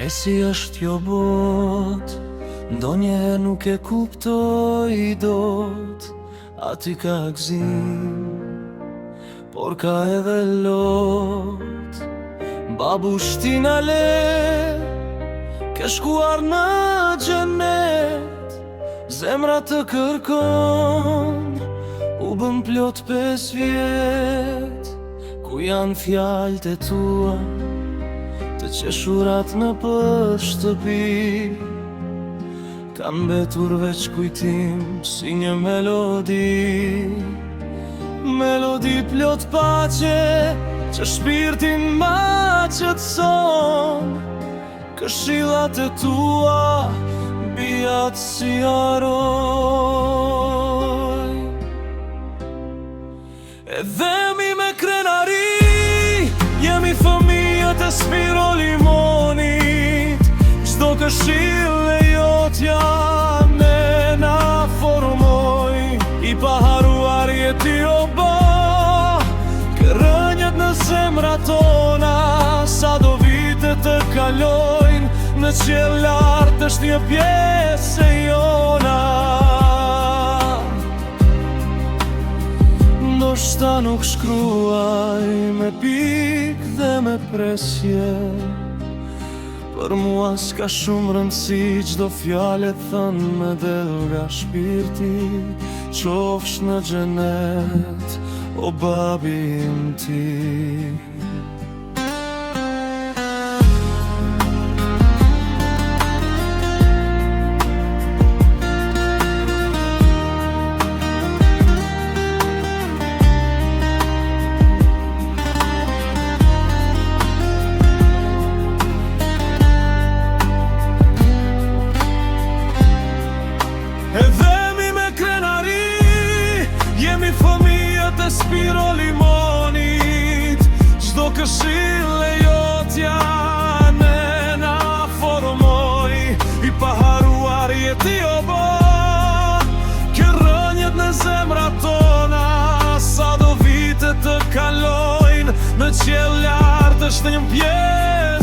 E si është jo bot, ndonjëherë nuk e kuptoj dot. Aty ka gzim, por ka edhe lot. Babush ti na le, ke shkuar në xhenet. Zemra të kërkon, u bëm plot 5 vjet. Ku janë fjalët e tua, të qeshurat në për shtëpi? Kanë mbetur veç kujtim si një melodi. Melodi plot pache, që shpirtin ma qetson. Këshillat e tua, bijat si haroj. Edhe mi me krenari, jemi fëmijët e Spiro Limonit. Çdo këshill e jotja ne na formoj. I paharuar jeti o ba, kërrënjët në zemra tona. Sa do vite të kalojnë, në qiell lart është një pjesë e jona. Ndoshta nuk shkruaj me pikë dhe me presje, për mua s'ka shumë rëndësi çdo fjalë thënë me del nga shpirti. Qofsh në xhenet, o babi im ti. Edhe mi me krenari, jemi fëmijët e Spiro Limonit. Çdo këshill e jotja ne na formoj. I paharuar jeti o ba, kërrënjët në zemra tona. Sa do vite të kalojnë, në qiell lart është një pjesë